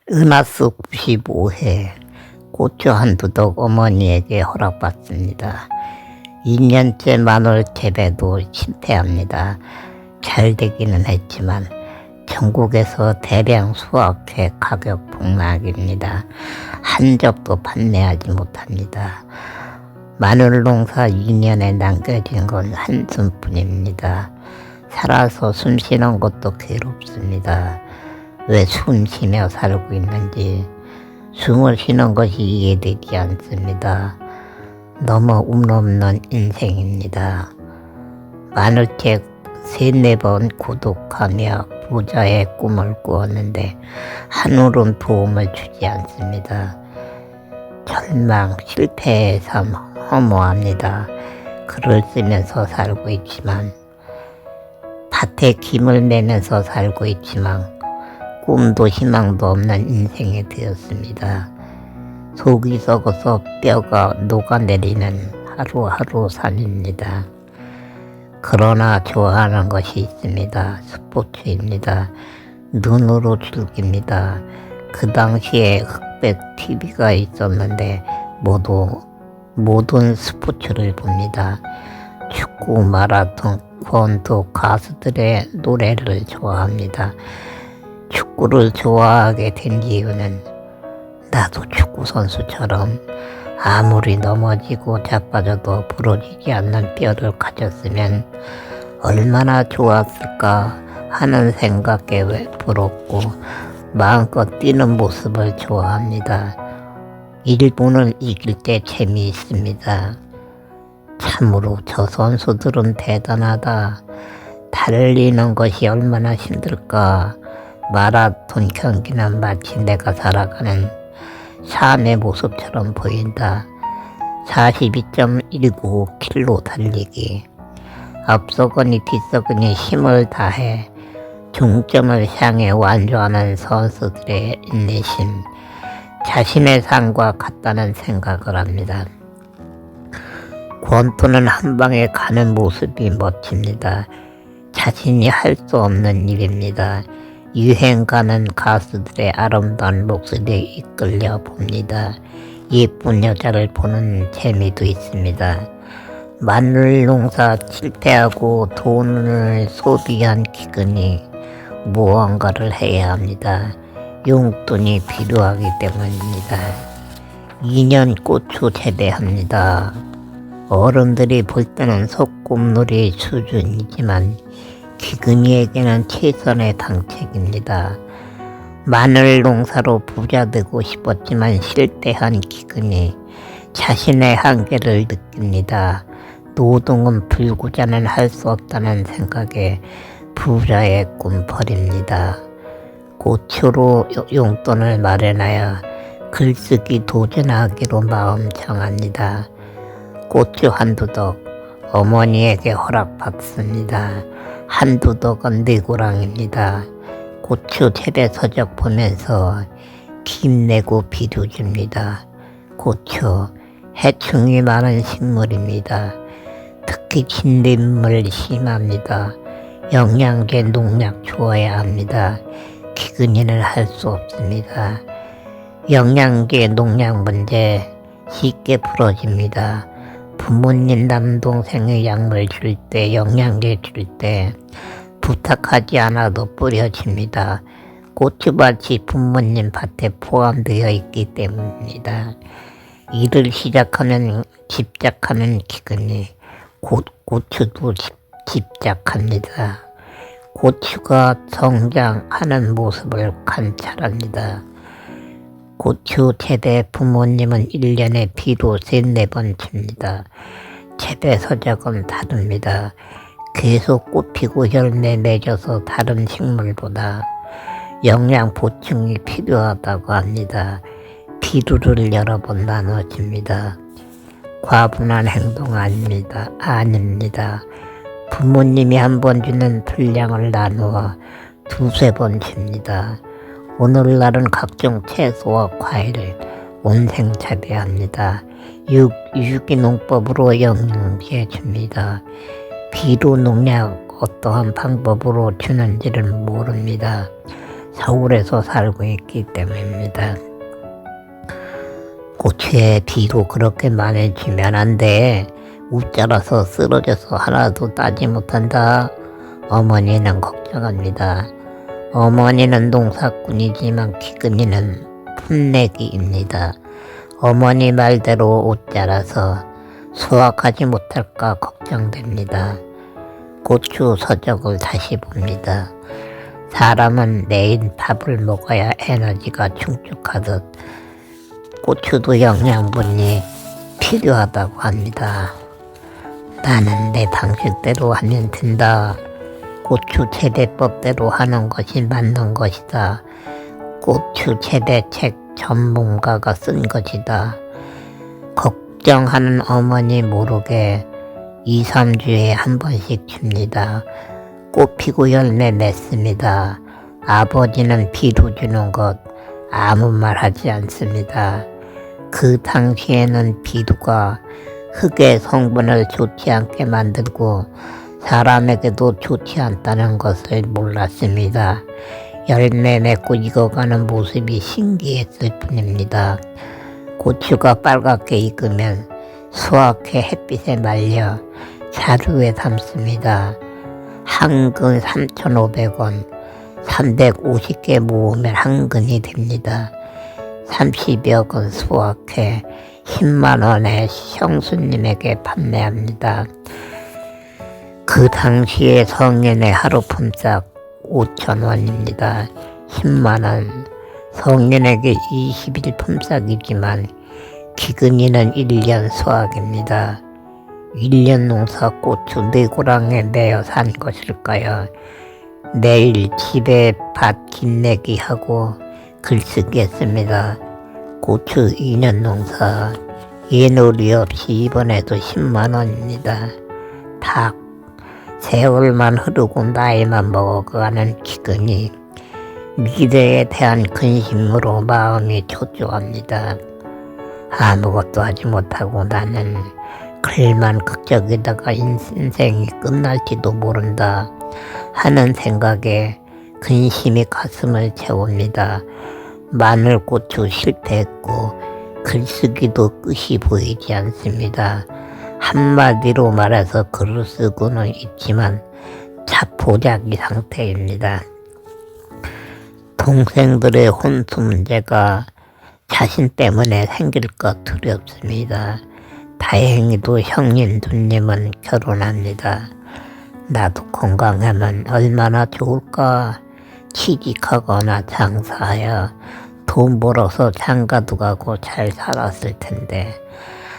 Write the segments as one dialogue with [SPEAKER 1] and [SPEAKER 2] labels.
[SPEAKER 1] 은하수 95회 고추 한두 덕 어머니에게 허락받습니다. 2년째 마늘 재배도 실패합니다. 잘 되기는 했지만 전국에서 대량 수확해 가격 폭락입니다. 한 접도 판매하지 못합니다. 마늘 농사 2년에 남겨진 건 한숨뿐입니다. 살아서 숨 쉬는 것도 괴롭습니다. 왜 숨 쉬며 살고 있는지 숨을 쉬는 것이 이해되지 않습니다. 너무 운 없는 인생입니다. 마늘책 3-4번 구독하며 부자의 꿈을 꾸었는데 하늘은 도움을 주지 않습니다. 절망, 실패의 삶 허무합니다. 글을 쓰면서 살고 있지만 밭에 김을 내면서 살고 있지만 꿈도 희망도 없는 인생이 되었습니다. 속이 썩어서 뼈가 녹아내리는 하루하루 삶입니다. 그러나 좋아하는 것이 있습니다. 스포츠입니다. 눈으로 즐깁니다. 그 당시에 흑백 TV가 있었는데 모든 스포츠를 봅니다. 축구, 마라톤, 권투, 가수들의 노래를 좋아합니다. 축구를 좋아하게 된 이유는 나도 축구 선수처럼 아무리 넘어지고 자빠져도 부러지지 않는 뼈를 가졌으면 얼마나 좋았을까 하는 생각에 부럽고 마음껏 뛰는 모습을 좋아합니다. 일본을 이길 때 재미있습니다. 참으로 저 선수들은 대단하다. 달리는 것이 얼마나 힘들까. 마라톤 경기는 마치 내가 살아가는 삶의 모습처럼 보인다. 42.195km 달리기. 앞서거니 뒤서거니 힘을 다해 중점을 향해 완주하는 선수들의 인내심, 자신의 삶과 같다는 생각을 합니다. 권투는 한 방에 가는 모습이 멋집니다. 자신이 할 수 없는 일입니다. 유행가는 가수들의 아름다운 목소리에 이끌려 봅니다. 예쁜 여자를 보는 재미도 있습니다. 마늘 농사 실패하고 돈을 소비한 기근이 무언가를 해야 합니다. 용돈이 필요하기 때문입니다. 2년 고추 재배합니다. 어른들이 볼 때는 소꿉놀이 수준이지만 기근이에게는 최선의 당책입니다. 마늘 농사로 부자 되고 싶었지만 실패한 기근이 자신의 한계를 느낍니다. 노동은 불구자는 할 수 없다는 생각에 부자의 꿈 버립니다. 고추로 용돈을 마련하여 글쓰기 도전하기로 마음 정합니다. 고추 한두 덕 어머니에게 허락받습니다. 한두 덕은 네고랑입니다. 고추 재배 서적 보면서 김내고 비료줍니다. 고추, 해충이 많은 식물입니다. 특히 진딧물 심합니다. 영양제, 농약 주어야 합니다. 기근이는 할 수 없습니다. 영양제, 농약 문제 쉽게 풀어집니다. 부모님, 남동생의 약물 줄 때, 영양제 줄 때 부탁하지 않아도 뿌려집니다. 고추밭이 부모님 밭에 포함되어 있기 때문입니다. 일을 시작하면 집착하는 기근이 고추도 집착합니다. 고추가 성장하는 모습을 관찰합니다. 고추 재배 부모님은 1년에 비로 3-4번 칩니다. 재배 서적은 다릅니다. 계속 꽃피고 열매 맺어서 다른 식물보다 영양 보충이 필요하다고 합니다. 비료를 여러 번 나눠줍니다. 과분한 행동 아닙니다. 부모님이 한 번 주는 분량을 나누어 2-3번 줍니다. 오늘날은 각종 채소와 과일을 온생 재배합니다. 유기농법으로 영양제 줍니다. 비료 농약 어떠한 방법으로 주는지를 모릅니다. 서울에서 살고 있기 때문입니다. 고추에 비도 그렇게 많이 주면 안 돼. 웃자라서 쓰러져서 하나도 따지 못한다. 어머니는 걱정합니다. 어머니는 농사꾼이지만 기근이는 풋내기입니다. 어머니 말대로 옷자라서 수확하지 못할까 걱정됩니다. 고추 서적을 다시 봅니다. 사람은 내일 밥을 먹어야 에너지가 충족하듯 고추도 영양분이 필요하다고 합니다. 나는 내 방식대로 하면 된다. 고추 재배법대로 하는 것이 맞는 것이다. 고추 재배책 전문가가 쓴 것이다. 걱정하는 어머니 모르게 2, 3주에 한 번씩 줍니다. 꽃 피고 열매 맺습니다. 아버지는 비로 주는 것 아무 말 하지 않습니다. 그 당시에는 비두가 흙의 성분을 좋지 않게 만들고 사람에게도 좋지 않다는 것을 몰랐습니다. 열매 맺고 익어가는 모습이 신기했을 뿐입니다. 고추가 빨갛게 익으면 수확해 햇빛에 말려 자루에 담습니다. 한 근 3,500원, 350개 모으면 한 근이 됩니다. 30여 근 수확해 10만 원에 형수님에게 판매합니다. 그 당시에 성인의 하루 품삯 5,000원입니다. 10만 원. 성인에게 20일 품삯이지만 기근이는 1년 수확입니다. 1년 농사 고추 4고랑에 매어 산 것일까요? 내일 집에 밭 김내기 하고 글쓰기 했습니다. 고추 2년 농사 예놀이 없이 이번에도 10만 원입니다. 닭 세월만 흐르고 나이만 먹어가는 기근이 미래에 대한 근심으로 마음이 초조합니다. 아무것도 하지 못하고 나는 글만 극적이다가 인생이 끝날지도 모른다 하는 생각에 근심이 가슴을 채웁니다. 마늘 고추 실패했고 글쓰기도 끝이 보이지 않습니다. 한마디로 말해서 글을 쓰고는 있지만 자포자기 상태입니다. 동생들의 혼수 문제가 자신 때문에 생길까 두렵습니다. 다행히도 형님 누님은 결혼합니다. 나도 건강하면 얼마나 좋을까. 취직하거나 장사하여 돈 벌어서 장가도 가고 잘 살았을 텐데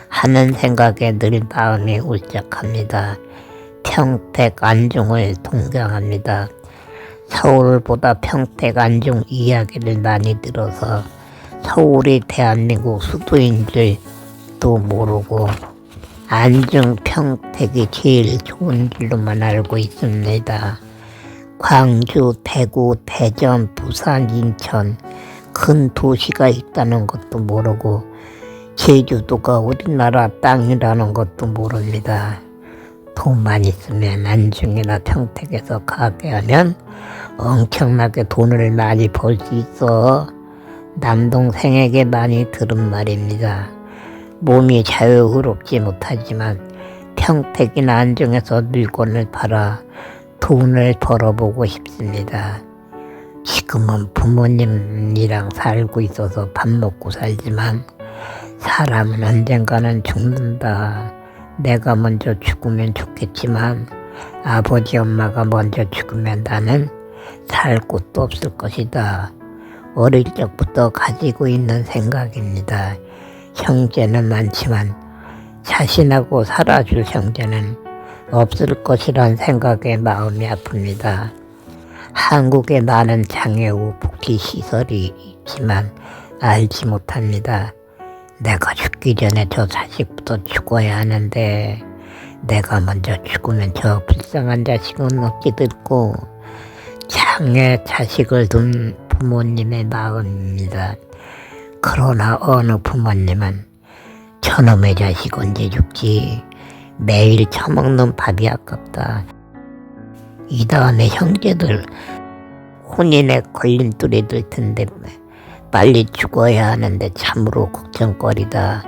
[SPEAKER 1] 하는 생각에 늘 마음이 울적합니다. 평택 안중을 동경합니다. 서울보다 평택 안중 이야기를 많이 들어서 서울이 대한민국 수도인 줄도 모르고 안중 평택이 제일 좋은 줄로만 알고 있습니다. 광주, 대구, 대전, 부산, 인천 큰 도시가 있다는 것도 모르고 제주도가 우리나라 땅이라는 것도 모릅니다. 돈만 있으면 안중이나 평택에서 가게 하면 엄청나게 돈을 많이 벌 수 있어. 남동생에게 많이 들은 말입니다. 몸이 자유롭지 못하지만 평택이나 안중에서 물건을 팔아 돈을 벌어보고 싶습니다. 지금은 부모님이랑 살고 있어서 밥 먹고 살지만 사람은 언젠가는 죽는다. 내가 먼저 죽으면 좋겠지만 아버지 엄마가 먼저 죽으면 나는 살 곳도 없을 것이다. 어릴 적부터 가지고 있는 생각입니다. 형제는 많지만 자신하고 살아줄 형제는 없을 것이란 생각에 마음이 아픕니다. 한국에 많은 장애우 복지시설이 있지만 알지 못합니다. 내가 죽기 전에 저 자식부터 죽어야 하는데 내가 먼저 죽으면 저 불쌍한 자식은 어찌 듣고 장애 자식을 둔 부모님의 마음입니다. 그러나 어느 부모님은 저놈의 자식 언제 죽지? 매일 처먹는 밥이 아깝다. 이 다음에 형제들 혼인에 걸림돌이 될 텐데 빨리 죽어야 하는데 참으로 걱정거리다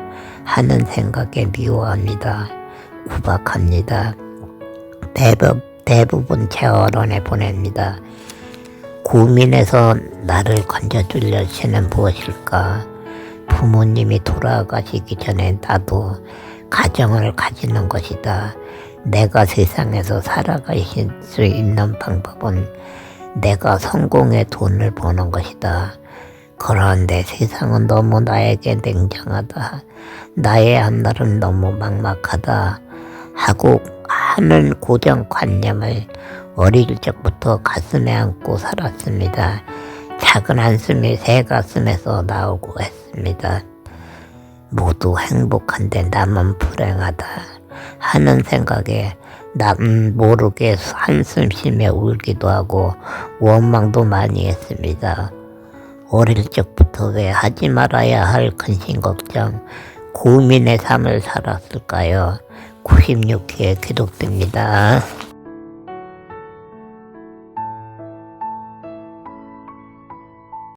[SPEAKER 1] 하는 생각에 미워합니다. 구박합니다. 대부분 제 언론에 보냅니다. 고민해서 나를 건져줄 여신은 무엇일까? 부모님이 돌아가시기 전에 나도 가정을 가지는 것이다. 내가 세상에서 살아갈 수 있는 방법은 내가 성공의 돈을 버는 것이다. 그런데 세상은 너무 나에게 냉정하다. 나의 앞날은 너무 막막하다. 하고 하는 고정관념을 어릴 적부터 가슴에 안고 살았습니다. 작은 한숨이 새 가슴에서 나오고 했습니다. 모두 행복한데 나만 불행하다 하는 생각에 남 모르게 한숨 쉬며 울기도 하고 원망도 많이 했습니다. 어릴 적부터 왜 하지 말아야 할 근심 걱정, 고민의 삶을 살았을까요? 96회에 기록됩니다.